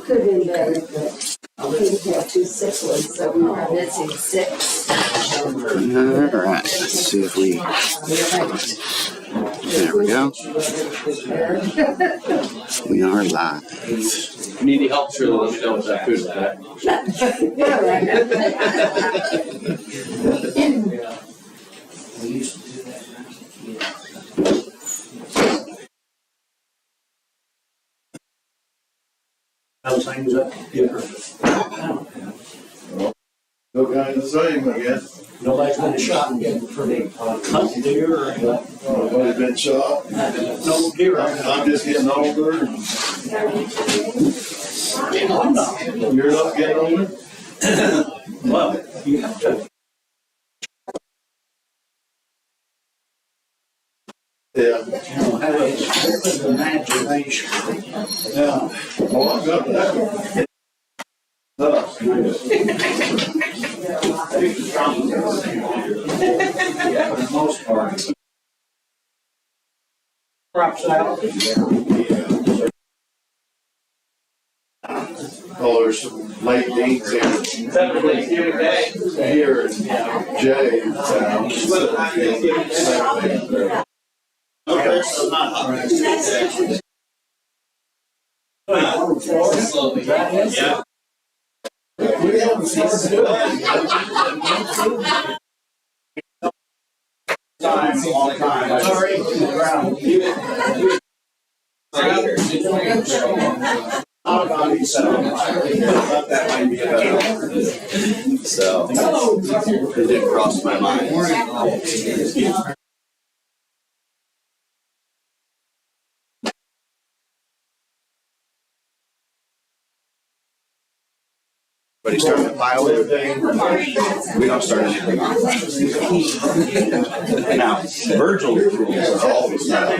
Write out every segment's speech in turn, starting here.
Could have been better, but we have two sick ones, so we are missing 6. Alright, let's see if we... There we go. We are live. If you need any help, Shirley, let me know what that food is at. How time is up? No kind of the same, I guess. Nobody's been shot yet for the cut deer or Nobody's been shot. no deer. I'm just getting older. I'm not. You're not getting older? Well, you have to. Yeah. Have a vivid imagination. Yeah. Oh, I've got that. For the most part. Crops out. Oh, there's some late beans here. Here in Jay. Okay, so not hot. Yeah. We haven't started doing So, it didn't cross my mind. But he started a pile of thing. We don't start anything on now, Virgil's rules are always now.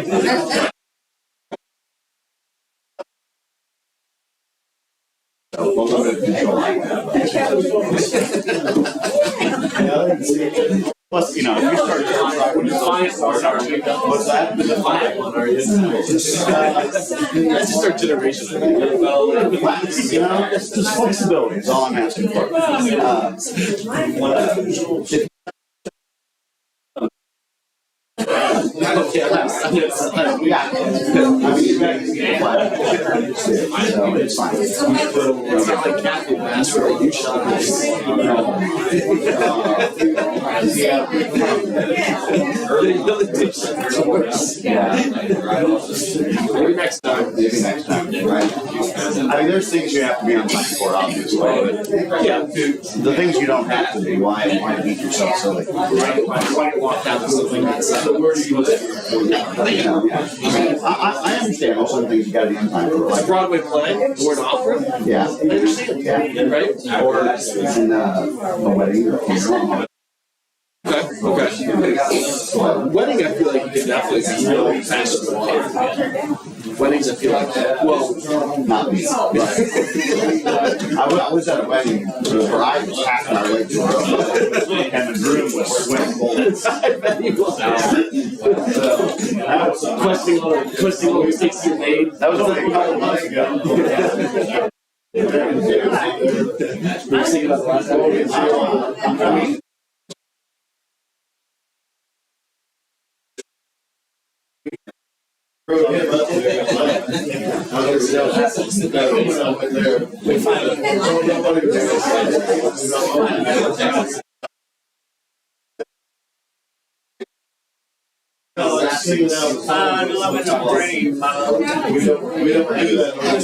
A little bit of control like that. Plus, you know, if you start when you find what's that? The defiant one, are you? That's just our generation. You know, it's just flexibility is all I'm asking for. It's fine. It's not like Catholic mass where you shall Maybe next time. Maybe next time, right? I mean, there's things you have to be on time for, obviously. Yeah. The things you don't have to be, why beat yourself silly? Why walk down to something that's I understand most of the things you got to be on time for. Like Broadway play, or an opera. Yeah. I understand. Yeah. Right? Or in a wedding or a funeral. Okay. Wedding, I feel like you can definitely be really passionate about. Weddings, I feel like well, Not me. I was at a wedding where the bride was half an hour late to her own, and the groom was sweating bullets. I bet he was. That was Twisting little sticks you made. That was only a couple of months ago. We're singing about the last time. Singing out. I love it, a dream. We don't do that. Pretty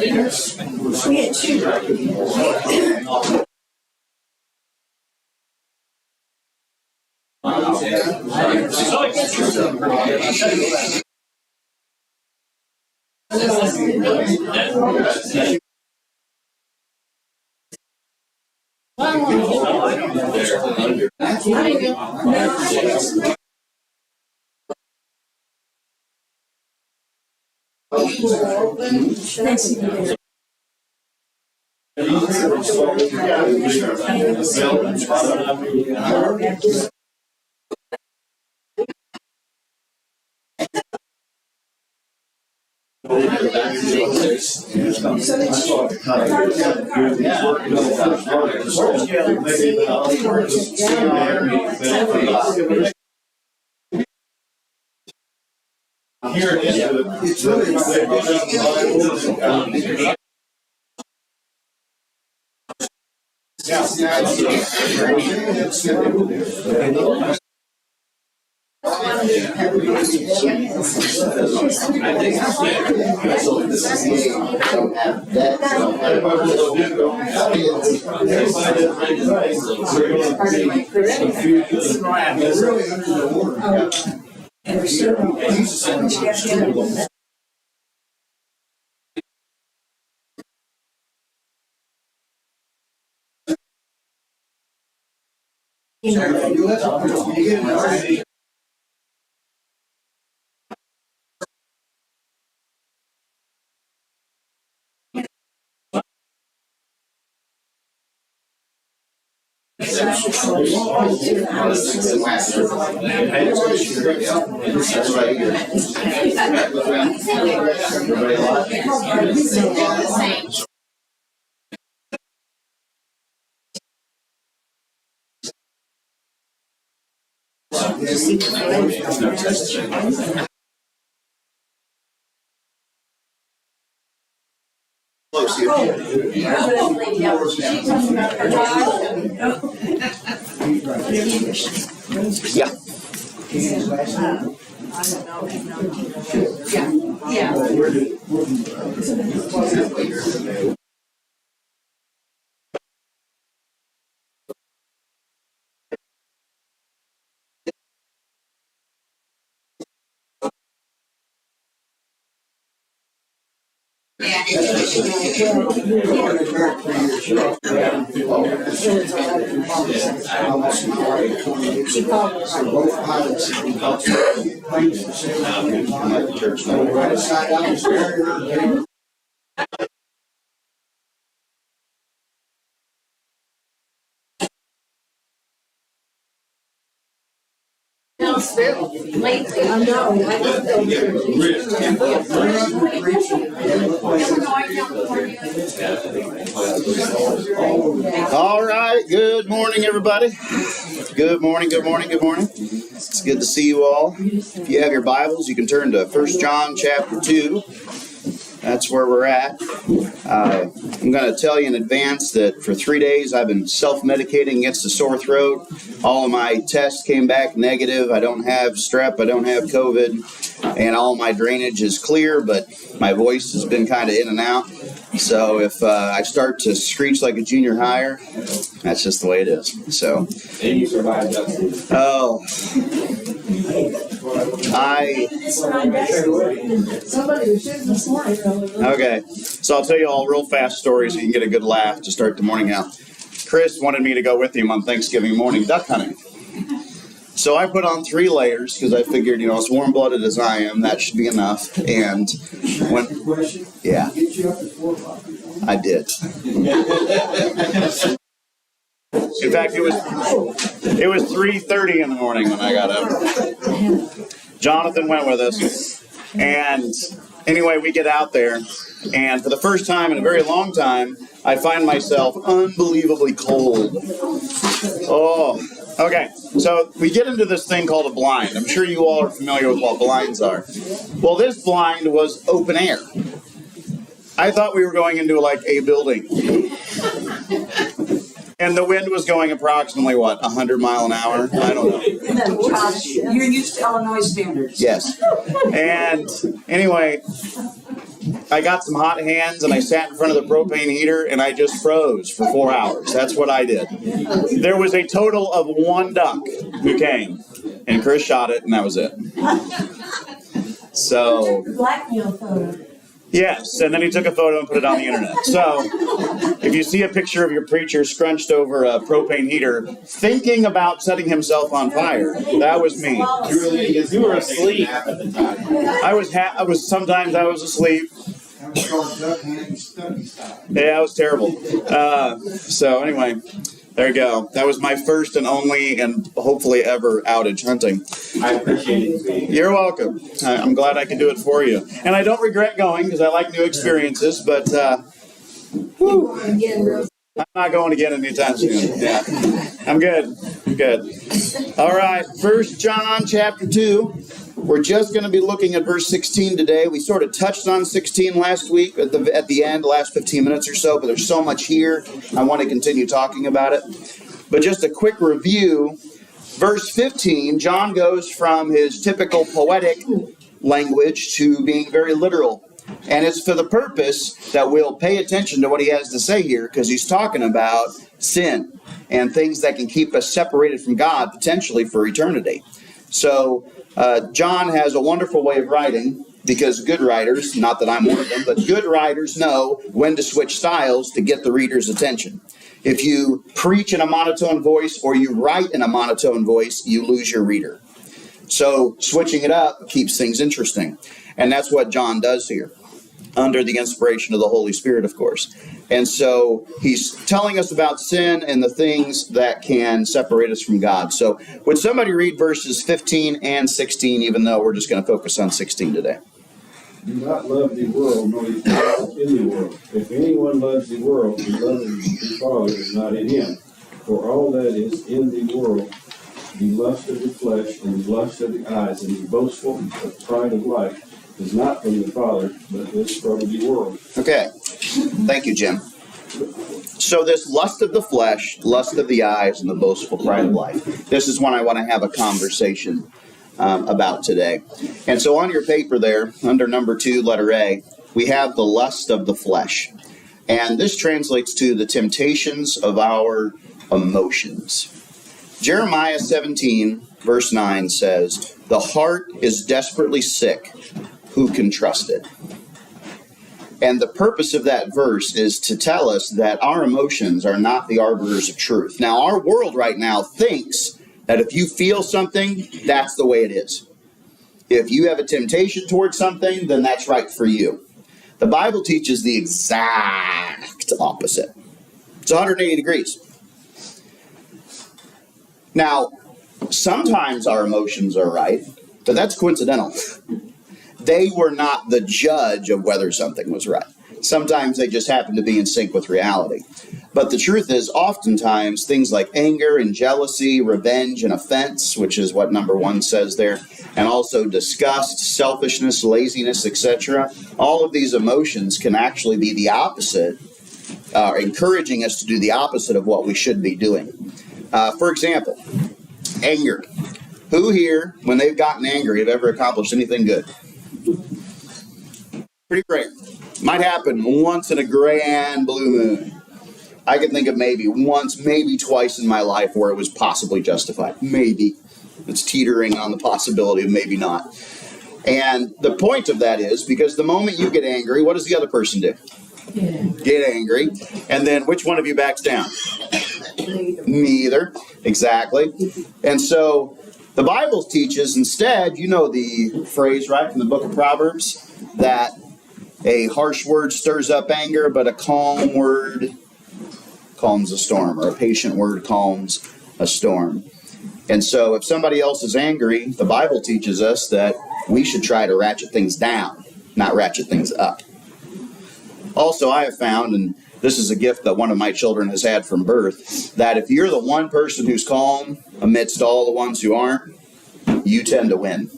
much. We had 2. Here it is. It's really Yeah. Lately, I know. All right. Good morning, everybody. Good morning, good morning, good morning. It's good to see you all. If you have your Bibles, you can turn to 1 John chapter 2. That's where we're at. I'm going to tell you in advance that for 3 days I've been self-medicating against a sore throat. All of my tests came back negative. I don't have strep. I don't have COVID. And all my drainage is clear, but my voice has been kind of in and out. So if I start to screech like a junior higher, that's just the way it is. So. And you survived that. Oh. Okay, so I'll tell you all real fast stories so you can get a good laugh to start the morning out. Chris wanted me to go with him on Thanksgiving morning duck hunting. So I put on 3 layers because I figured, as warm-blooded as I am, that should be enough. And when, yeah, I did. In fact, it was 3:30 in the morning when I got up. Jonathan went with us, and anyway, we get out there, and for the first time in a very long time, I find myself unbelievably cold. Oh, okay. So we get into this thing called a blind. I'm sure you all are familiar with what blinds are. Well, this blind was open air. I thought we were going into like a building. And the wind was going approximately, 100 mile an hour? I don't know. You're used to Illinois standards. Yes. And anyway, I got some hot hands and I sat in front of the propane heater and I just froze for 4 hours. That's what I did. There was a total of 1 duck who came. And Chris shot it, and that was it. So, Blackmail photo. yes, and then he took a photo and put it on the internet. So, if you see a picture of your preacher scrunched over a propane heater, thinking about setting himself on fire, that was me. You were asleep. Sometimes I was asleep. Yeah, it was terrible. So anyway, there you go. That was my first and only and hopefully ever outage hunting. I appreciate it. You're welcome. I'm glad I could do it for you. And I don't regret going because I like new experiences, but I'm not going again anytime soon. Yeah. I'm good. All right, 1 John chapter 2. We're just going to be looking at verse 16 today. We sort of touched on 16 last week at the end, last 15 minutes or so, but there's so much here. I want to continue talking about it. But just a quick review. Verse 15, John goes from his typical poetic language to being very literal. And it's for the purpose that we'll pay attention to what he has to say here, because he's talking about sin and things that can keep us separated from God potentially for eternity. So John has a wonderful way of writing, because good writers, not that I'm one of them, but good writers know when to switch styles to get the reader's attention. If you preach in a monotone voice or you write in a monotone voice, you lose your reader. So switching it up keeps things interesting. And that's what John does here, under the inspiration of the Holy Spirit, of course. And so he's telling us about sin and the things that can separate us from God. So would somebody read verses 15 and 16, even though we're just going to focus on 16 today? Do not love the world, nor the things in the world. If anyone loves the world, the love of the Father is not in him. For all that is in the world, the lust of the flesh, and the lust of the eyes, and the boastful of pride of life, is not from the Father, but is from the world. Okay. Thank you, Jim. So this lust of the flesh, lust of the eyes, and the boastful pride of life. This is one I want to have a conversation about today. And so on your paper there, under number 2, letter A, we have the lust of the flesh. And this translates to the temptations of our emotions. Jeremiah 17, verse 9 says, "The heart is desperately sick. Who can trust it?" And the purpose of that verse is to tell us that our emotions are not the arbiters of truth. Now, our world right now thinks that if you feel something, that's the way it is. If you have a temptation towards something, then that's right for you. The Bible teaches the exact opposite. It's 180 degrees. Now, sometimes our emotions are right, but that's coincidental. They were not the judge of whether something was right. Sometimes they just happen to be in sync with reality. But the truth is, oftentimes, things like anger and jealousy, revenge and offense, which is what number 1 says there, and also disgust, selfishness, laziness, etc., all of these emotions can actually be the opposite, encouraging us to do the opposite of what we should be doing. For example, anger. Who here, when they've gotten angry, have ever accomplished anything good? Pretty rare. Might happen once in a grand blue moon. I can think of maybe once, maybe twice in my life where it was possibly justified. Maybe. It's teetering on the possibility of maybe not. And the point of that is, because the moment you get angry, what does the other person do? Get angry. And then which one of you backs down? Neither. Exactly. And so the Bible teaches instead, you know the phrase, right, from the book of Proverbs, that a harsh word stirs up anger, but a calm word calms a storm, or a patient word calms a storm. And so if somebody else is angry, the Bible teaches us that we should try to ratchet things down, not ratchet things up. Also, I have found, and this is a gift that one of my children has had from birth, that if you're the one person who's calm amidst all the ones who aren't, you tend to win.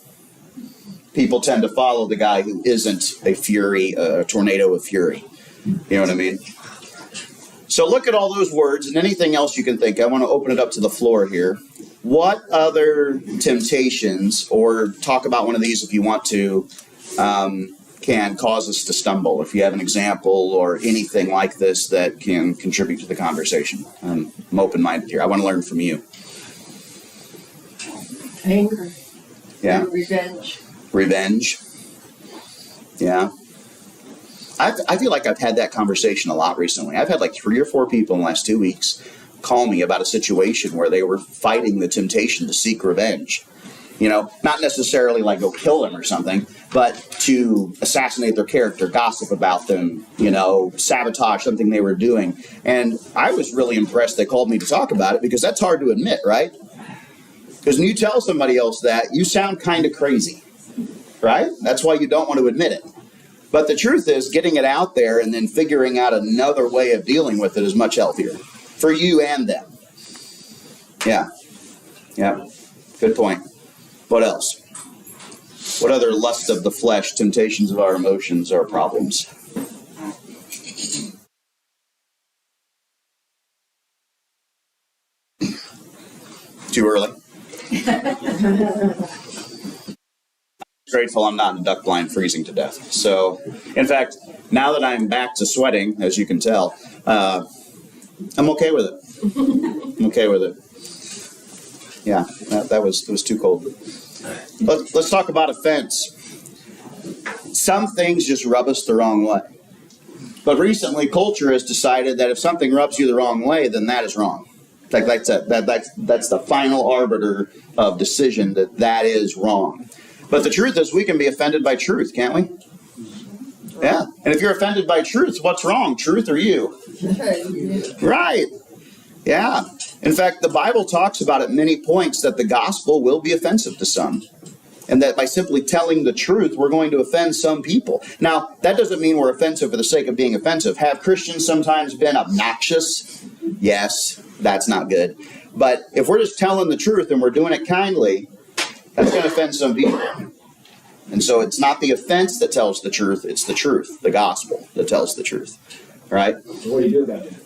People tend to follow the guy who isn't a fury, a tornado of fury. You know what I mean? So look at all those words and anything else you can think. I want to open it up to the floor here. What other temptations, or talk about one of these if you want to, can cause us to stumble? If you have an example or anything like this that can contribute to the conversation. I'm open-minded here. I want to learn from you. Anger. Yeah. And revenge. Revenge. Yeah. I feel like I've had that conversation a lot recently. I've had like 3 or 4 people in the last 2 weeks call me about a situation where they were fighting the temptation to seek revenge. Not necessarily like go kill them or something, but to assassinate their character, gossip about them, sabotage something they were doing. And I was really impressed they called me to talk about it, because that's hard to admit, right? Because when you tell somebody else that, you sound kind of crazy, right? That's why you don't want to admit it. But the truth is, getting it out there and then figuring out another way of dealing with it is much healthier for you and them. Yeah. Good point. What else? What other lusts of the flesh, temptations of our emotions, are problems? Too early? Grateful I'm not in a duck blind freezing to death. So, in fact, now that I'm back to sweating, as you can tell, I'm okay with it. I'm okay with it. Yeah, it was too cold. Let's talk about offense. Some things just rub us the wrong way. But recently, culture has decided that if something rubs you the wrong way, then that is wrong. Like that's the final arbiter of decision, that is wrong. But the truth is, we can be offended by truth, can't we? Yeah. And if you're offended by truth, what's wrong, truth or you? Right. Yeah. In fact, the Bible talks about at many points that the gospel will be offensive to some. And that by simply telling the truth, we're going to offend some people. Now, that doesn't mean we're offensive for the sake of being offensive. Have Christians sometimes been obnoxious? Yes, that's not good. But if we're just telling the truth and we're doing it kindly, that's going to offend some people. And so it's not the offense that tells the truth, it's the truth, the gospel, that tells the truth. All right? So what do you do about that?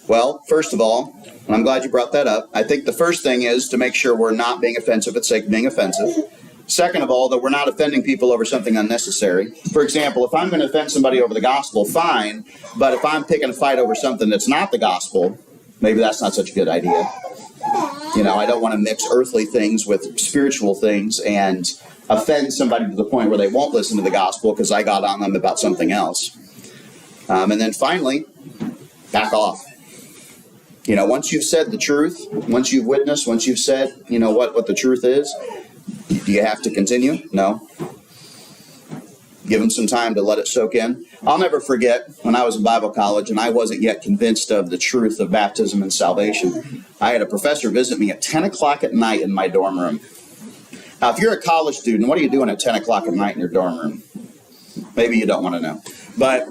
Well, first of all, and I'm glad you brought that up, I think the first thing is to make sure we're not being offensive for the sake of being offensive. Second of all, that we're not offending people over something unnecessary. For example, if I'm going to offend somebody over the gospel, fine. But if I'm picking a fight over something that's not the gospel, maybe that's not such a good idea. I don't want to mix earthly things with spiritual things and offend somebody to the point where they won't listen to the gospel because I got on them about something else. And then finally, back off. Once you've said the truth, once you've witnessed, once you've said, what the truth is, do you have to continue? No. Give them some time to let it soak in. I'll never forget when I was in Bible college and I wasn't yet convinced of the truth of baptism and salvation. I had a professor visit me at 10 o'clock at night in my dorm room. Now, if you're a college student, what are you doing at 10 o'clock at night in your dorm room? Maybe you don't want to know. But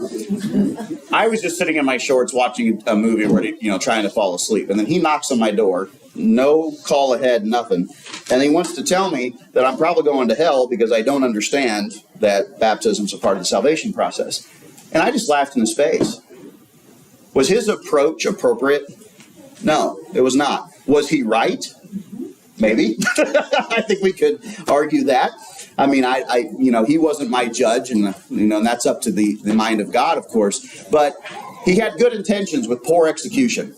I was just sitting in my shorts watching a movie already, trying to fall asleep. And then he knocks on my door, no call ahead, nothing. And he wants to tell me that I'm probably going to hell because I don't understand that baptism's a part of the salvation process. And I just laughed in his face. Was his approach appropriate? No, it was not. Was he right? Maybe. I think we could argue that. I mean, he wasn't my judge, and and that's up to the mind of God, of course. But he had good intentions with poor execution.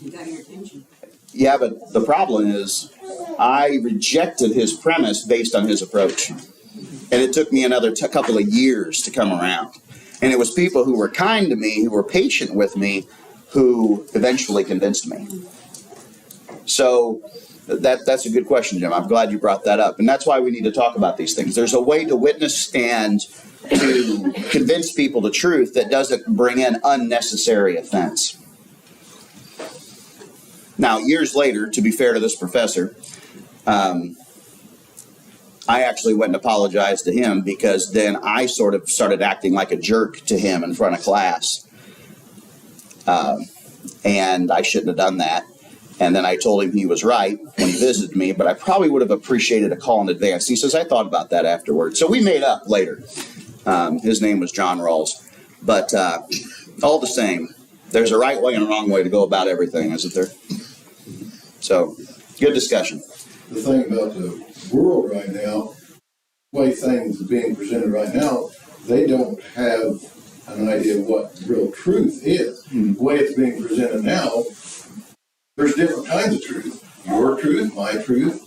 You got your attention. Yeah, but the problem is, I rejected his premise based on his approach, and it took me another couple of years to come around. And it was people who were kind to me, who were patient with me, who eventually convinced me. So that's a good question, Jim. I'm glad you brought that up. And that's why we need to talk about these things. There's a way to witness and to convince people the truth that doesn't bring in unnecessary offense. Now, years later, to be fair to this professor, I actually went and apologized to him because then I sort of started acting like a jerk to him in front of class. And I shouldn't have done that. And then I told him he was right when he visited me, but I probably would have appreciated a call in advance. He says, I thought about that afterwards. So we made up later. His name was John Rawls. But all the same, there's a right way and a wrong way to go about everything, isn't there? So, good discussion. The thing about the world right now, the way things are being presented right now, they don't have an idea of what real truth is. The way it's being presented now, there's different kinds of truth. your truth, my truth.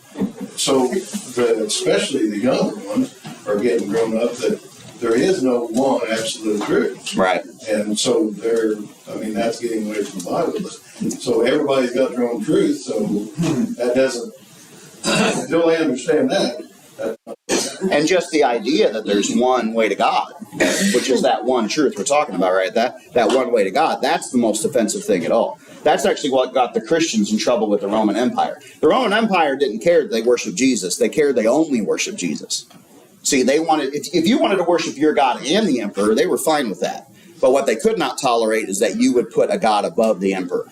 So especially the younger ones are getting grown up that there is no one absolute truth. Right. And so that's getting away from the Bible. So everybody's got their own truth. So that doesn't, until they understand that. And just the idea that there's one way to God, which is that one truth we're talking about, right? That one way to God, that's the most offensive thing at all. That's actually what got the Christians in trouble with the Roman Empire. The Roman Empire didn't care that they worshiped Jesus. They cared they only worshiped Jesus. See, they wanted, if you wanted to worship your God and the emperor, they were fine with that. But what they could not tolerate is that you would put a God above the emperor.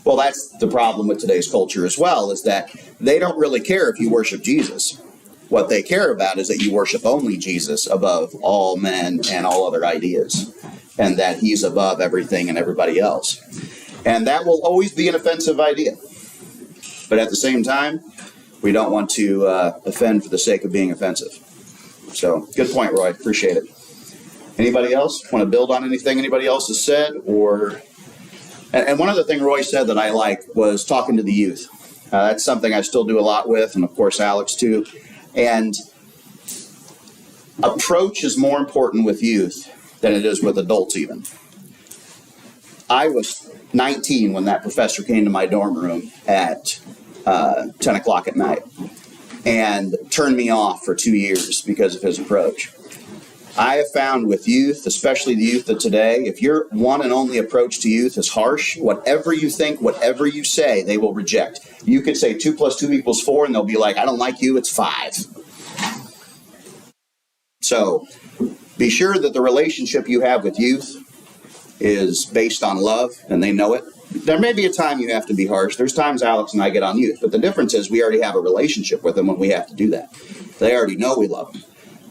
Well, that's the problem with today's culture as well, is that they don't really care if you worship Jesus. What they care about is that you worship only Jesus above all men and all other ideas, and that he's above everything and everybody else. And that will always be an offensive idea. But at the same time, we don't want to offend for the sake of being offensive. So, good point, Roy. Appreciate it. Anybody else want to build on anything anybody else has said? And one other thing Roy said that I like was talking to the youth. That's something I still do a lot with, and of course Alex too. And approach is more important with youth than it is with adults even. I was 19 when that professor came to my dorm room at 10 o'clock at night and turned me off for 2 years because of his approach. I have found with youth, especially the youth of today, if your one and only approach to youth is harsh, whatever you think, whatever you say, they will reject. You could say 2 + 2 = 4, and they'll be like, I don't like you, it's 5. So be sure that the relationship you have with youth is based on love, and they know it. There may be a time you have to be harsh. There's times Alex and I get on youth, but the difference is we already have a relationship with them when we have to do that. They already know we love them.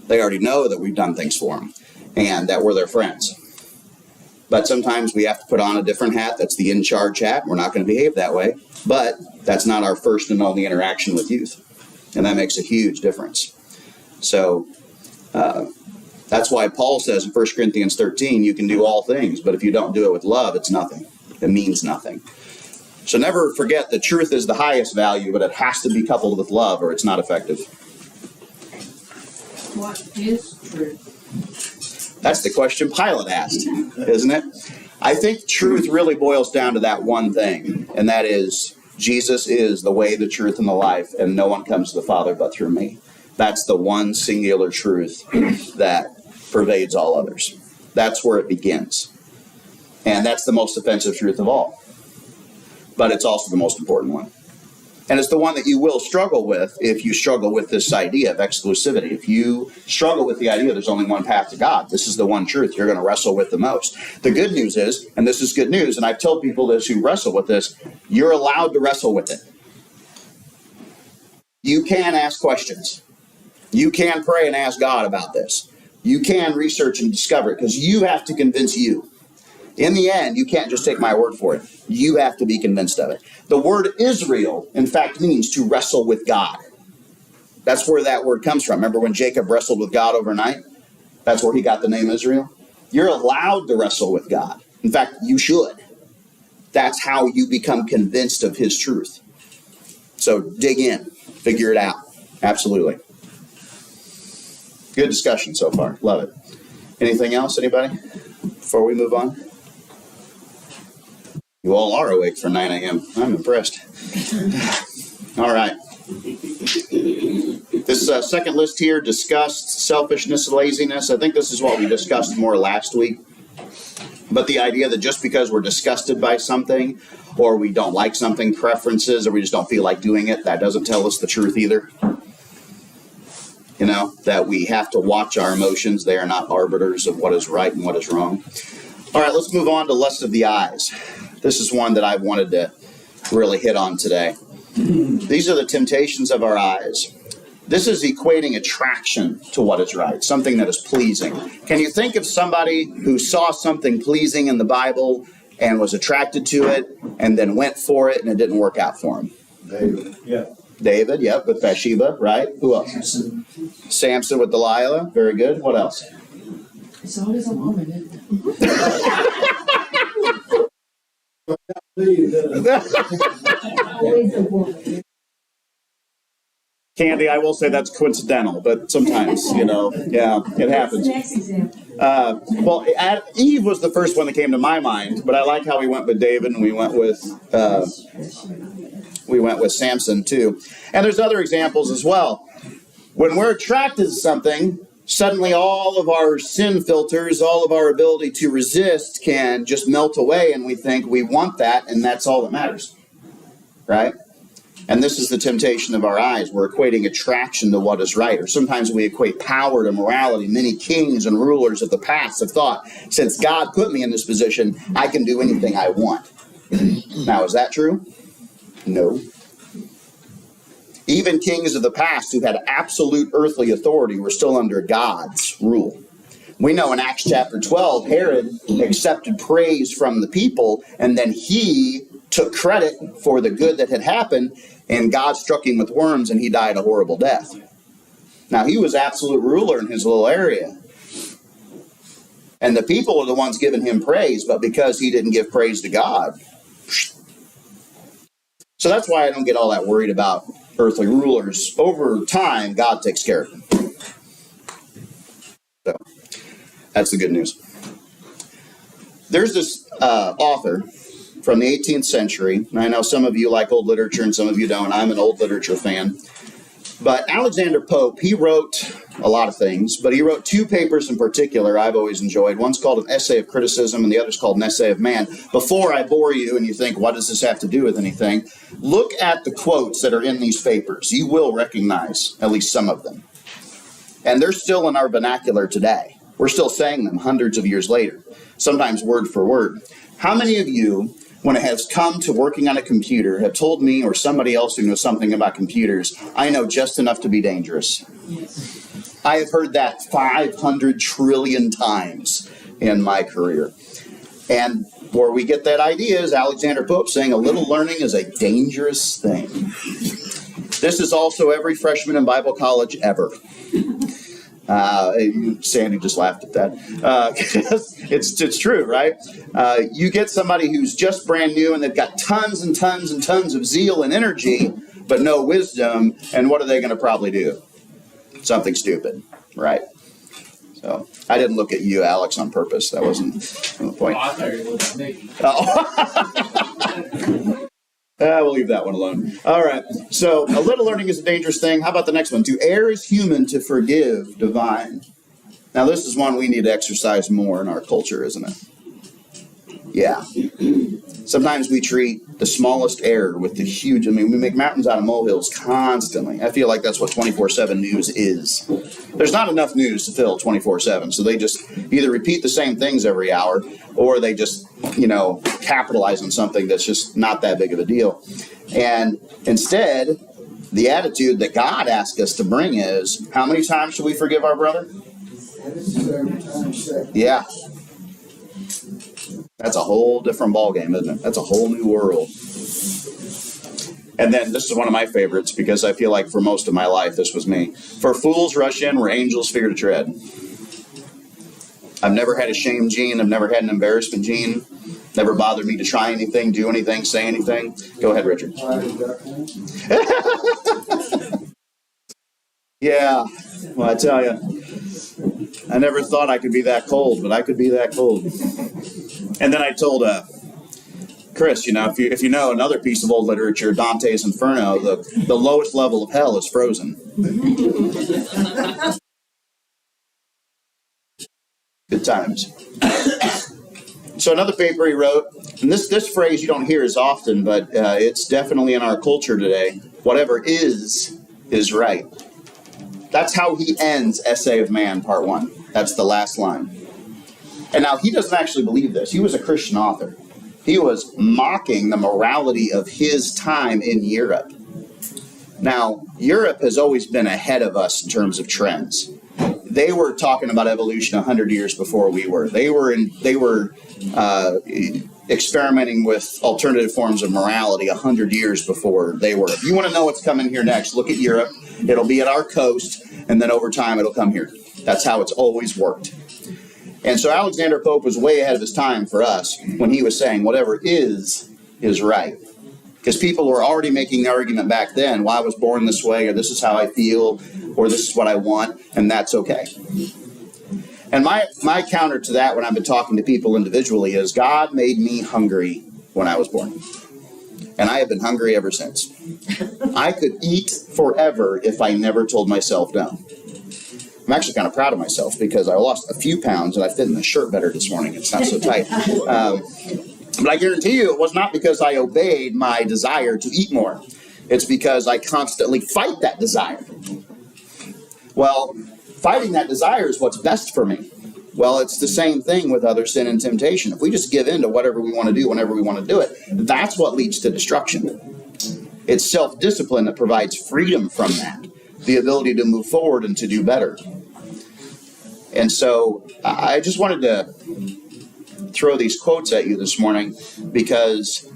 They already know that we've done things for them and that we're their friends. But sometimes we have to put on a different hat. That's the in-charge hat. We're not going to behave that way. But that's not our first and only interaction with youth. And that makes a huge difference. So that's why Paul says in 1 Corinthians 13, you can do all things, but if you don't do it with love, it's nothing. It means nothing. So never forget that truth is the highest value, but it has to be coupled with love or it's not effective. What is truth? That's the question Pilate asked, isn't it? I think truth really boils down to that one thing, and that is Jesus is the way, the truth, and the life, and no one comes to the Father but through me. That's the one singular truth that pervades all others. That's where it begins. And that's the most offensive truth of all. But it's also the most important one. And it's the one that you will struggle with if you struggle with this idea of exclusivity. If you struggle with the idea there's only one path to God, this is the one truth you're going to wrestle with the most. The good news is, and this is good news, and I've told people this who wrestle with this, you're allowed to wrestle with it. You can ask questions. You can pray and ask God about this. You can research and discover it because you have to convince you. In the end, you can't just take my word for it. You have to be convinced of it. The word Israel, in fact, means to wrestle with God. That's where that word comes from. Remember when Jacob wrestled with God overnight? That's where he got the name Israel. You're allowed to wrestle with God. In fact, you should. That's how you become convinced of his truth. So dig in. Figure it out. Absolutely. Good discussion so far. Love it. Anything else, anybody, before we move on? You all are awake for 9 a.m. I'm impressed. All right. This second list here, disgust, selfishness, laziness. I think this is what we discussed more last week. But the idea that just because we're disgusted by something, or we don't like something, preferences, or we just don't feel like doing it, that doesn't tell us the truth either. You know, that we have to watch our emotions. They are not arbiters of what is right and what is wrong. All right, let's move on to lust of the eyes. This is one that I wanted to really hit on today. These are the temptations of our eyes. This is equating attraction to what is right, something that is pleasing. Can you think of somebody who saw something pleasing in the Bible and was attracted to it and then went for it and it didn't work out for him? David. Yeah. David, yep, with Bathsheba, right? Who else? Samson with Delilah. Very good. What else? It's always a woman, isn't it? Always a woman. Candy, I will say that's coincidental, but sometimes, yeah, it happens. Next example. Eve was the first one that came to my mind, but I like how we went with David and we went with Samson too. And there's other examples as well. When we're attracted to something, suddenly all of our sin filters, all of our ability to resist can just melt away, and we think we want that, and that's all that matters, right? And this is the temptation of our eyes. We're equating attraction to what is right. Or sometimes we equate power to morality. Many kings and rulers of the past have thought, since God put me in this position, I can do anything I want. Now, is that true? No. Even kings of the past who had absolute earthly authority were still under God's rule. We know in Acts chapter 12, Herod accepted praise from the people, and then he took credit for the good that had happened, and God struck him with worms, and he died a horrible death. Now, he was absolute ruler in his little area. And the people are the ones giving him praise, but because he didn't give praise to God. So that's why I don't get all that worried about earthly rulers. Over time, God takes care of them. So, that's the good news. There's this author from the 18th century. And I know some of you like old literature and some of you don't. I'm an old literature fan. But Alexander Pope, he wrote a lot of things, but he wrote two papers in particular I've always enjoyed. One's called An Essay of Criticism, and the other's called An Essay of Man. Before I bore you and you think, what does this have to do with anything? Look at the quotes that are in these papers. You will recognize at least some of them. And they're still in our vernacular today. We're still saying them hundreds of years later, sometimes word for word. How many of you, when it has come to working on a computer, have told me or somebody else who knows something about computers, I know just enough to be dangerous? Yes. I have heard that 500 trillion times in my career. And where we get that idea is Alexander Pope saying a little learning is a dangerous thing. This is also every freshman in Bible college ever. Sandy just laughed at that. It's true, right? You get somebody who's just brand new and they've got tons and tons and tons of zeal and energy, but no wisdom, and what are they going to probably do? Something stupid, right? So I didn't look at you, Alex, on purpose. That wasn't the point. I thought you were looking at me. Oh. We'll leave that one alone. All right. So a little learning is a dangerous thing. How about the next one? To err is human, to forgive divine. Now, this is one we need to exercise more in our culture, isn't it? Yeah. Sometimes we treat the smallest error with the huge, we make mountains out of molehills constantly. I feel like that's what 24/7 news is. There's not enough news to fill 24/7, so they just either repeat the same things every hour, or they just, capitalize on something that's just not that big of a deal. And instead, the attitude that God asks us to bring is, how many times should we forgive our brother? Yeah. That's a whole different ballgame, isn't it? That's a whole new world. And then this is one of my favorites, because I feel like for most of my life this was me. For fools rush in where angels fear to tread. I've never had a shame gene. I've never had an embarrassment gene. Never bothered me to try anything, do anything, say anything. Go ahead, Richard. Yeah. Well, I tell you, I never thought I could be that cold, but I could be that cold. And then I told Chris, if you know another piece of old literature, Dante's Inferno, the lowest level of hell is frozen. Good times. So another paper he wrote, and this phrase you don't hear as often, but it's definitely in our culture today. Whatever is right. That's how he ends Essay of Man, Part 1. That's the last line. And now he doesn't actually believe this. He was a Christian author. He was mocking the morality of his time in Europe. Now, Europe has always been ahead of us in terms of trends. They were talking about evolution 100 years before we were. They were experimenting with alternative forms of morality 100 years before they were. If you want to know what's coming here next, look at Europe. It'll be at our coast, and then over time it'll come here. That's how it's always worked. And so Alexander Pope was way ahead of his time for us when he was saying whatever is is right. Because people were already making the argument back then, well, I was born this way, or this is how I feel, or this is what I want, and that's okay. And my counter to that when I've been talking to people individually is God made me hungry when I was born. And I have been hungry ever since. I could eat forever if I never told myself no. I'm actually kind of proud of myself because I lost a few pounds and I fit in the shirt better this morning. It's not so tight. But I guarantee you it was not because I obeyed my desire to eat more. It's because I constantly fight that desire. Well, fighting that desire is what's best for me. Well, it's the same thing with other sin and temptation. If we just give in to whatever we want to do whenever we want to do it, that's what leads to destruction. It's self-discipline that provides freedom from that, the ability to move forward and to do better. And so I just wanted to throw these quotes at you this morning because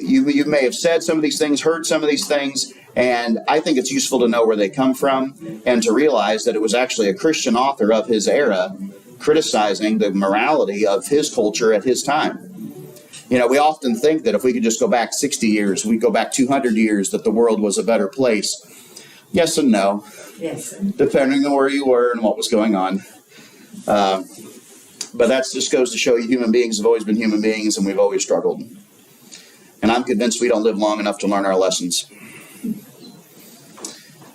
you may have said some of these things, heard some of these things, and I think it's useful to know where they come from and to realize that it was actually a Christian author of his era criticizing the morality of his culture at his time. You know, we often think that if we could just go back 60 years, we go back 200 years, that the world was a better place. Yes and no. Yes. Depending on where you were and what was going on. But that just goes to show you human beings have always been human beings and we've always struggled. And I'm convinced we don't live long enough to learn our lessons.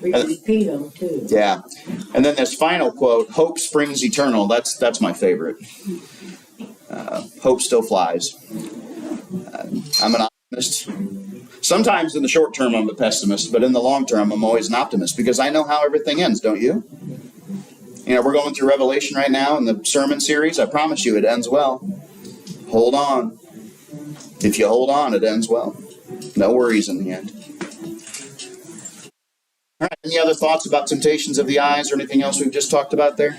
We repeat them too. Yeah. And then this final quote, hope springs eternal. That's my favorite. Hope still flies. I'm an optimist. Sometimes in the short term I'm a pessimist, but in the long term I'm always an optimist because I know how everything ends, don't you? You know, we're going through Revelation right now in the sermon series. I promise you it ends well. Hold on. If you hold on, it ends well. No worries in the end. All right, any other thoughts about temptations of the eyes or anything else we've just talked about there?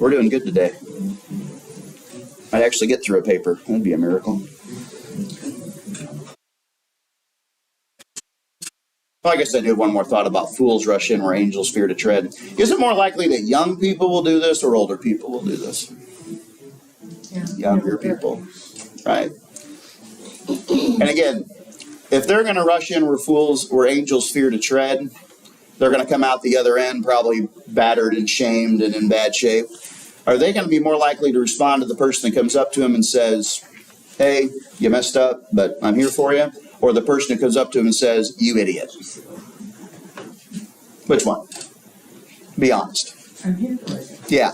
We're doing good today. I'd actually get through a paper. That'd be a miracle. Well, I guess I do have one more thought about fools rush in where angels fear to tread. Is it more likely that young people will do this or older people will do this? Yeah. Younger people, right? And again, if they're going to rush in where angels fear to tread, they're going to come out the other end probably battered and shamed and in bad shape. Are they going to be more likely to respond to the person that comes up to them and says, hey, you messed up, but I'm here for you? Or the person who comes up to him and says, you idiot? Which one? Be honest. I'm here for it. Yeah.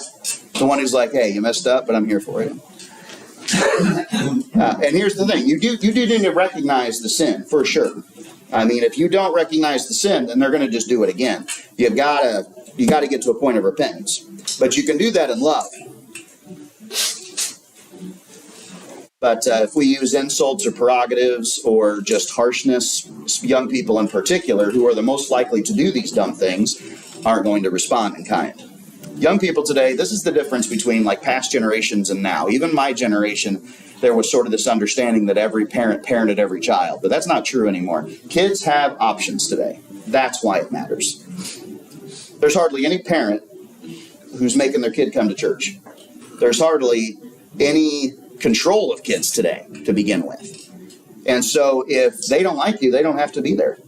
The one who's like, hey, you messed up, but I'm here for you. And here's the thing. You do need to recognize the sin, for sure. I mean, if you don't recognize the sin, then they're going to just do it again. You got to get to a point of repentance. But you can do that in love. But if we use insults or prerogatives or just harshness, young people in particular, who are the most likely to do these dumb things, aren't going to respond in kind. Young people today, this is the difference between like past generations and now. Even my generation, there was sort of this understanding that every parent parented every child. But that's not true anymore. Kids have options today. That's why it matters. There's hardly any parent who's making their kid come to church. There's hardly any control of kids today to begin with. And so if they don't like you, they don't have to be there.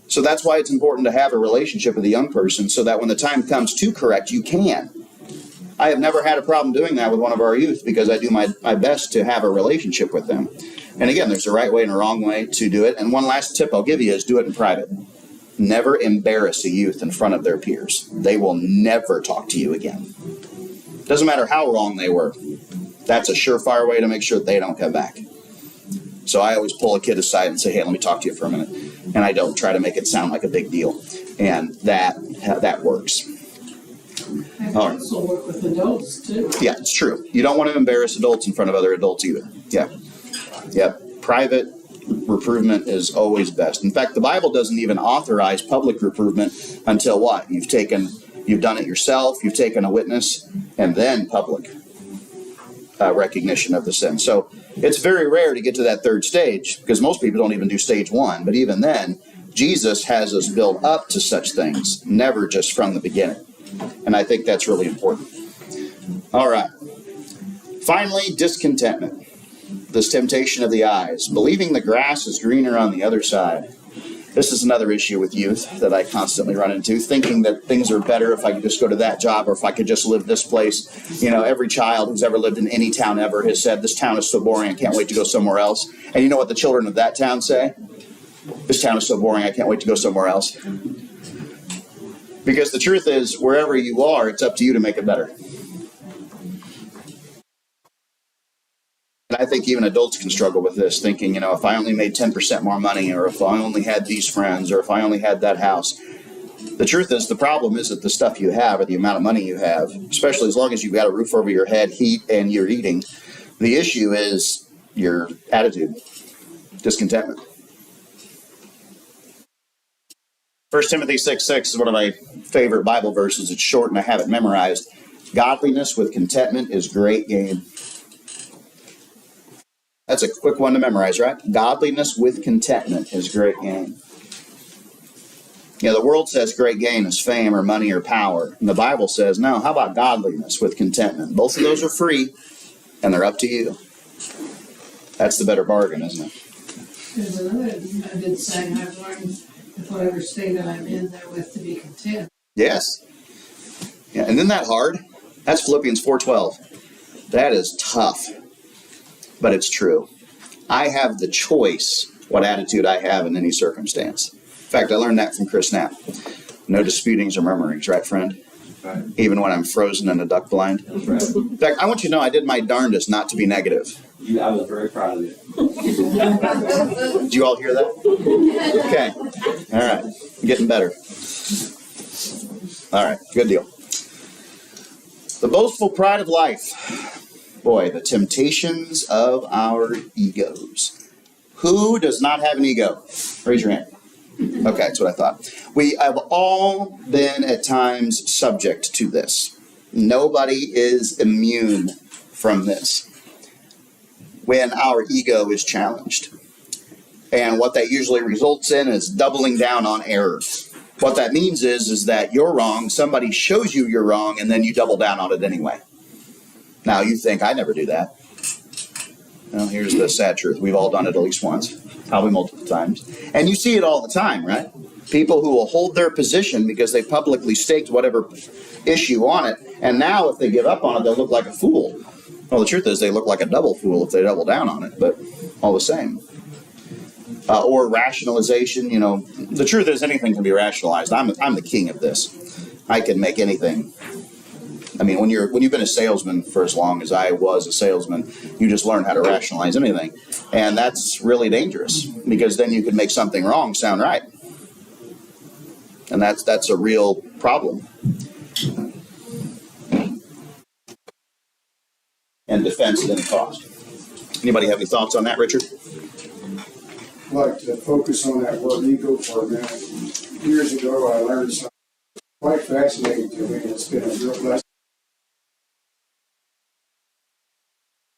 So that's why it's important to have a relationship with a young person so that when the time comes to correct, you can. I have never had a problem doing that with one of our youth because I do my best to have a relationship with them. And again, there's a right way and a wrong way to do it. And one last tip I'll give you is do it in private. Never embarrass a youth in front of their peers. They will never talk to you again. Doesn't matter how wrong they were. That's a surefire way to make sure that they don't come back. So I always pull a kid aside and say, hey, let me talk to you for a minute. And I don't try to make it sound like a big deal. And that works. I can also work with adults too. Yeah, it's true. You don't want to embarrass adults in front of other adults either. Yeah. Private reprovement is always best. In fact, the Bible doesn't even authorize public reprovement until what? You've done it yourself, you've taken a witness, and then public recognition of the sin. So it's very rare to get to that third stage because most people don't even do stage one. But even then, Jesus has us build up to such things, never just from the beginning. And I think that's really important. All right. Finally, discontentment. this temptation of the eyes, believing the grass is greener on the other side. This is another issue with youth that I constantly run into, thinking that things are better if I could just go to that job or if I could just live this place. You know, every child who's ever lived in any town ever has said, this town is so boring, I can't wait to go somewhere else. And you know what the children of that town say? This town is so boring, I can't wait to go somewhere else. Because the truth is, wherever you are, it's up to you to make it better. And I think even adults can struggle with this, thinking, you know, if I only made 10% more money, or if I only had these friends, or if I only had that house. The truth is, the problem isn't the stuff you have or the amount of money you have, especially as long as you've got a roof over your head, heat, and you're eating. The issue is your attitude, discontentment. 1 Timothy 6:6 is one of my favorite Bible verses. It's short and I have it memorized. Godliness with contentment is great gain. That's a quick one to memorize, right? Godliness with contentment is great gain. You know, the world says great gain is fame or money or power. And the Bible says, no, how about godliness with contentment? Both of those are free, and they're up to you. That's the better bargain, isn't it? There's another, I've been saying, I've learned with whatever state I'm in there with to be content. Yes. Yeah, and isn't that hard? That's Philippians 4:12. That is tough, but it's true. I have the choice what attitude I have in any circumstance. In fact, I learned that from Chris Knapp. No disputings or murmurings, right, friend? Right. Even when I'm frozen in a duck blind. That's right. In fact, I want you to know I did my darndest not to be negative. I was very proud of you. Did you all hear that? Okay. All right. I'm getting better. All right. Good deal. The boastful pride of life. Boy, the temptations of our egos. Who does not have an ego? Raise your hand. Okay, that's what I thought. We have all been at times subject to this. Nobody is immune from this when our ego is challenged. And what that usually results in is doubling down on error. What that means is that you're wrong, somebody shows you you're wrong, and then you double down on it anyway. Now, you think, I never do that. Well, here's the sad truth. We've all done it at least once, probably multiple times. And you see it all the time, right? People who will hold their position because they publicly staked whatever issue on it, and now if they give up on it, they'll look like a fool. Well, the truth is they look like a double fool if they double down on it, but all the same. Or rationalization, you know. The truth is anything can be rationalized. I'm the king of this. I can make anything. I mean, when you've been a salesman for as long as I was a salesman, you just learn how to rationalize anything. And that's really dangerous because then you could make something wrong sound right. And that's a real problem. And defense at any cost. Anybody have any thoughts on that, Richard? I'd like to focus on that word ego for a minute. Years ago, I learned something quite fascinating to me. It's been a real blessing.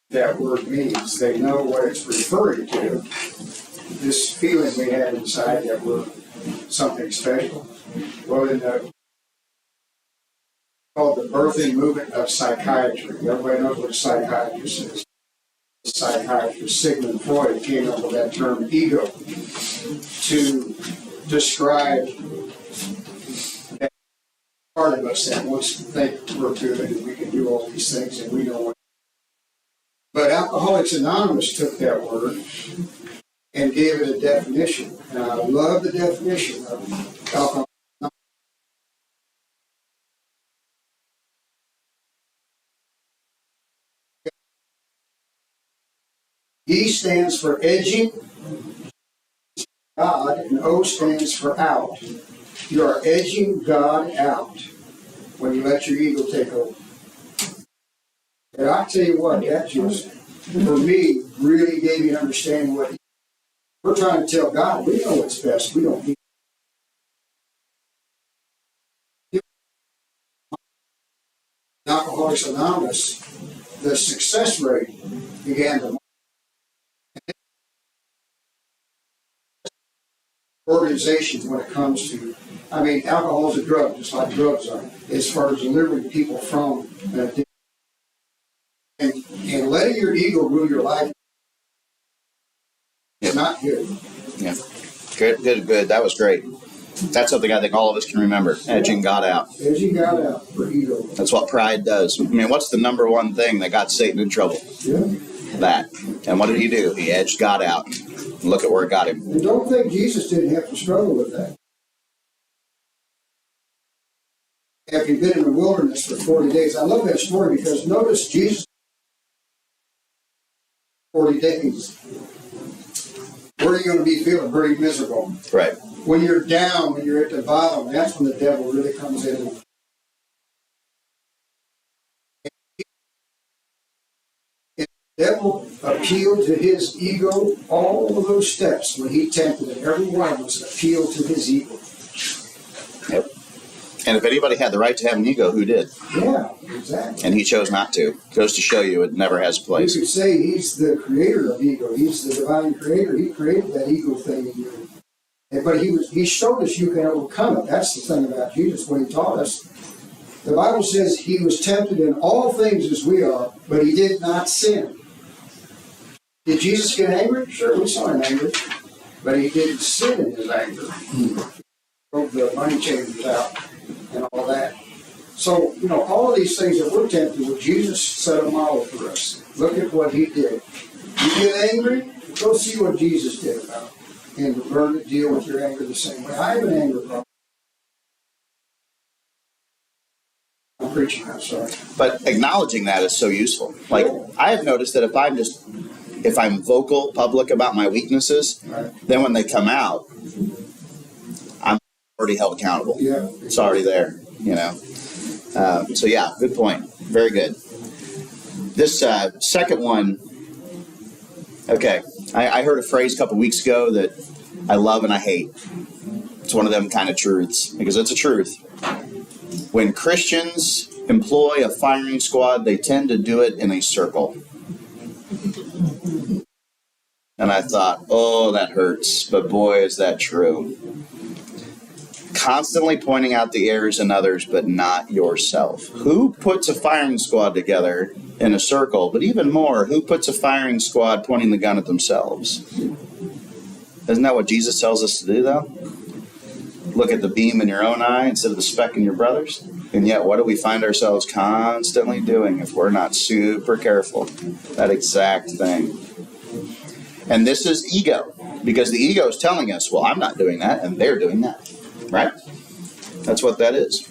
That word means they know what it's referring to. This feeling we have inside that we're something special. Well, in the called the birthing movement of psychiatry. Everybody knows what a psychiatrist is. Psychiatrist Sigmund Freud came up with that term ego to describe that part of us that wants to think we're good and we can do all these things and we know what. But Alcoholics Anonymous took that word and gave it a definition. And I love the definition of alcohol. E stands for edging, God, and O stands for out. You are edging God out when you let your ego take over. And I tell you what, that just, for me, really gave me an understanding what we're trying to tell God. We know what's best. We don't need. Alcoholics Anonymous, the success rate began to organizations when it comes to, I mean, alcohol is a drug, just like drugs are, as far as delivering people from an addiction. And letting your ego rule your life not good. Yeah. Good. That was great. That's something I think all of us can remember. Edging God out. Edging God out for ego. That's what pride does. I mean, what's the number one thing that got Satan in trouble? Yeah. That. And what did he do? He edged God out. Look at where it got him. And don't think Jesus didn't have to struggle with that. After he'd been in the wilderness for 40 days. I love that story because notice Jesus 40 days. Where are you going to be feeling? Very miserable. Right. When you're down, when you're at the bottom, that's when the devil really comes in. And the devil appealed to his ego all of those steps when he tempted it. Every one was an appeal to his ego. Yep. And if anybody had the right to have an ego, who did? Yeah, exactly. And he chose not to. Goes to show you it never has a place. You could say he's the creator of ego. He's the divine creator. He created that ego thing in you. But he showed us you can overcome it. That's the thing about Jesus, what he taught us. The Bible says he was tempted in all things as we are, but he did not sin. Did Jesus get angry? Sure, we saw him angry. But he didn't sin in his anger. He drove the money changers out and all that. So, all of these things that we're tempted with, Jesus set a model for us. Look at what he did. You get angry? Go see what Jesus did about it. And learn to deal with your anger the same way. I have an anger problem. I'm preaching, I'm sorry. But acknowledging that is so useful. Like, I have noticed that if I'm vocal, public about my weaknesses, Right. then when they come out, I'm already held accountable. Yeah. It's already there, So yeah, good point. Very good. This second one, okay. I heard a phrase a couple weeks ago that I love and I hate. It's one of them kind of truths, because it's a truth. When Christians employ a firing squad, they tend to do it in a circle. And I thought, oh, that hurts, but boy, is that true. Constantly pointing out the errors in others, but not yourself. Who puts a firing squad together in a circle? But even more, who puts a firing squad pointing the gun at themselves? Isn't that what Jesus tells us to do, though? Look at the beam in your own eye instead of the speck in your brother's. And yet, what do we find ourselves constantly doing if we're not super careful? That exact thing. And this is ego, because the ego is telling us, well, I'm not doing that, and they're doing that. Right? That's what that is.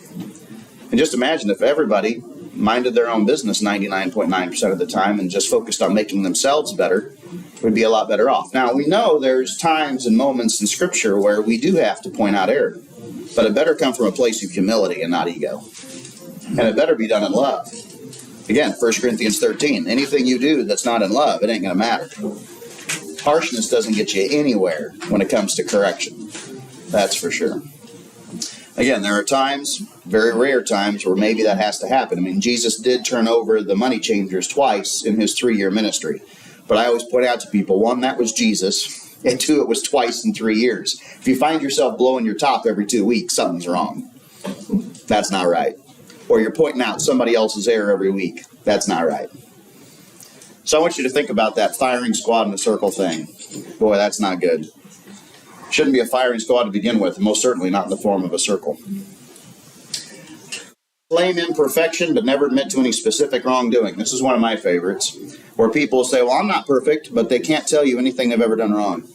And just imagine if everybody minded their own business 99.9% of the time and just focused on making themselves better, we'd be a lot better off. Now, we know there's times and moments in Scripture where we do have to point out error, but it better come from a place of humility and not ego. And it better be done in love. Again, 1 Corinthians 13, anything you do that's not in love, it ain't going to matter. Harshness doesn't get you anywhere when it comes to correction. That's for sure. Again, there are times, very rare times, where maybe that has to happen. I mean, Jesus did turn over the money changers twice in his 3-year ministry. But I always point out to people, 1, that was Jesus, and 2, it was twice in 3 years. If you find yourself blowing your top every 2 weeks, something's wrong. That's not right. Or you're pointing out somebody else's error every week. That's not right. So I want you to think about that firing squad in a circle thing. Boy, that's not good. Shouldn't be a firing squad to begin with, most certainly not in the form of a circle. Claim imperfection, but never admit to any specific wrongdoing. This is one of my favorites, where people say, well, I'm not perfect, but they can't tell you anything they've ever done wrong.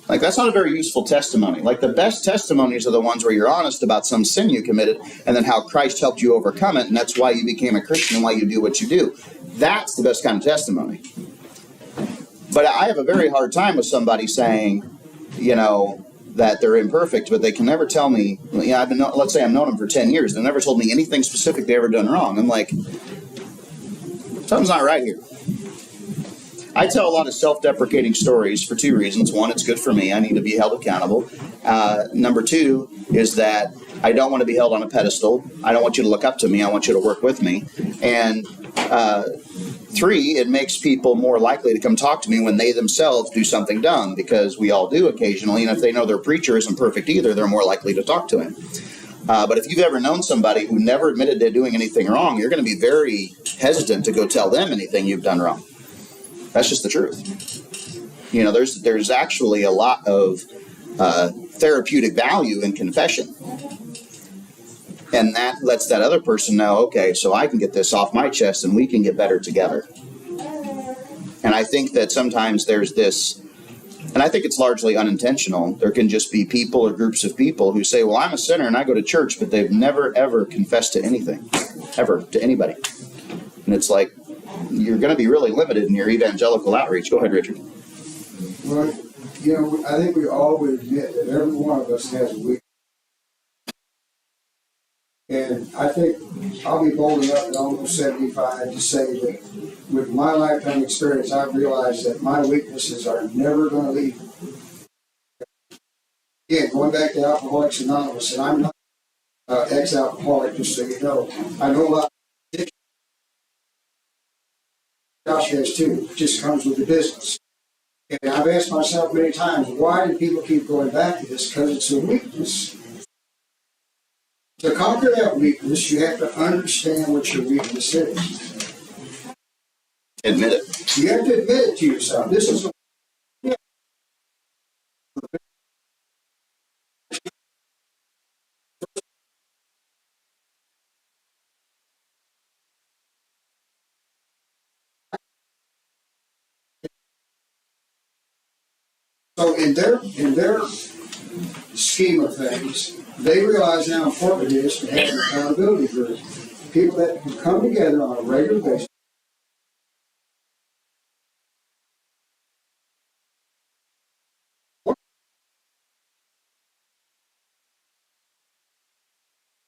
Like, that's not a very useful testimony. Like, the best testimonies are the ones where you're honest about some sin you committed, and then how Christ helped you overcome it, and that's why you became a Christian and why you do what you do. That's the best kind of testimony. But I have a very hard time with somebody saying, that they're imperfect, but they can never tell me, let's say I've known them for 10 years, they never told me anything specific they ever done wrong. I'm like, something's not right here. I tell a lot of self-deprecating stories for 2 reasons. 1, it's good for me. I need to be held accountable. Number 2 is that I don't want to be held on a pedestal. I don't want you to look up to me. I want you to work with me. And 3, it makes people more likely to come talk to me when they themselves do something dumb, because we all do occasionally, and if they know their preacher isn't perfect either, they're more likely to talk to him. But if you've ever known somebody who never admitted to doing anything wrong, you're going to be very hesitant to go tell them anything you've done wrong. That's just the truth. You know, there's actually a lot of therapeutic value in confession. And that lets that other person know, okay, so I can get this off my chest and we can get better together. And I think that sometimes there's this, and I think it's largely unintentional. There can just be people or groups of people who say, well, I'm a sinner and I go to church, but they've never, ever confessed to anything, ever, to anybody. And it's like, you're going to be really limited in your evangelical outreach. Go ahead, Richard. Well, you know, I think we all would admit that every one of us has a weakness. And I think I'll be bold enough at almost 75 to say that with my lifetime experience, I've realized that my weaknesses are never going to leave me. Again, going back to Alcoholics Anonymous, and I'm not ex-alcoholic, just so you know. I know a lot of addiction. Josh has too. It just comes with the business. And I've asked myself many times, why do people keep going back to this? Because it's a weakness. To conquer that weakness, you have to understand what your weakness is. Admit it. You have to admit it to yourself. This is so in their scheme of things, they realize how important it is to have an accountability group. People that can come together on a regular basis.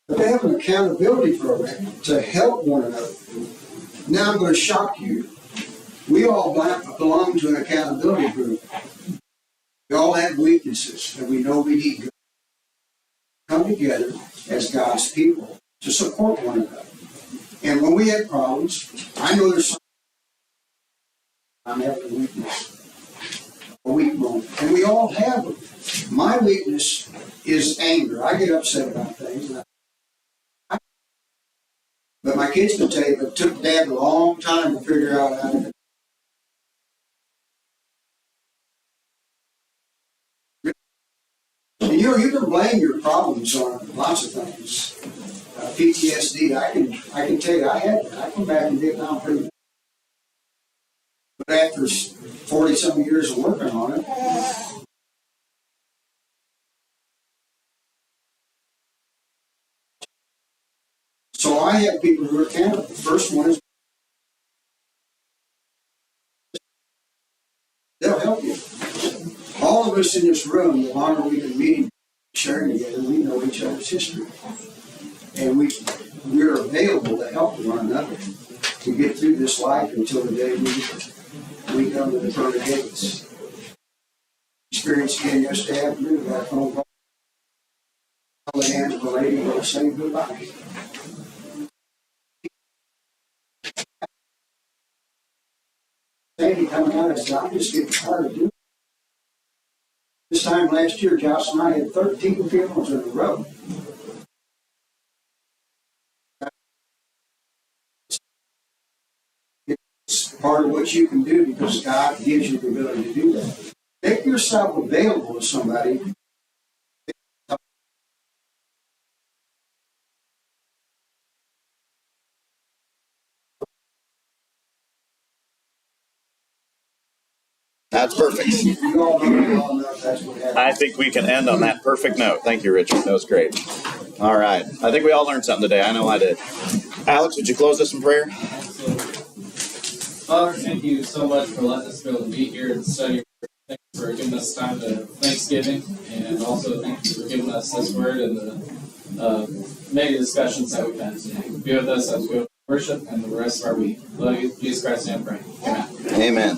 But they have an accountability program to help one another. Now I'm going to shock you. We all belong to an accountability group. We all have weaknesses, and we know we need to come together as God's people to support one another. And when we have problems, I know there's something I'm having a weakness, a weak moment, and we all have them. My weakness is anger. I get upset about things. But my kids can tell you it took Dad a long time to figure out how to. And you can blame your problems on lots of things. PTSD, I can tell you I come back and get down pretty. But after 40-some years of working on it, so I have people who are accountable. The first one is they'll help you. All of us in this room, the longer we've been meeting, sharing together, we know each other's history. And we're available to help one another to get through this life until the day we come to the pearly gates. Experience again yesterday afternoon, got a phone call. The hand of a lady who was saying goodbye. Sandy coming out of his job, just getting tired of doing it. This time last year, Josh and I had 13 funerals in a row. It's part of what you can do because God gives you the ability to do that. Make yourself available to somebody. That's perfect. You all know that's what happens. I think we can end on that perfect note. Thank you, Richard. That was great. All right. I think we all learned something today. I know I did. Alex, would you close us in prayer? Father, thank you so much for letting us be able to be here and study. Thank you for giving us time to Thanksgiving, and also thank you for giving us this word and the many discussions that we've had today. Be with us as we worship and the rest of our week. Love you, Jesus Christ, and pray. Amen. Amen.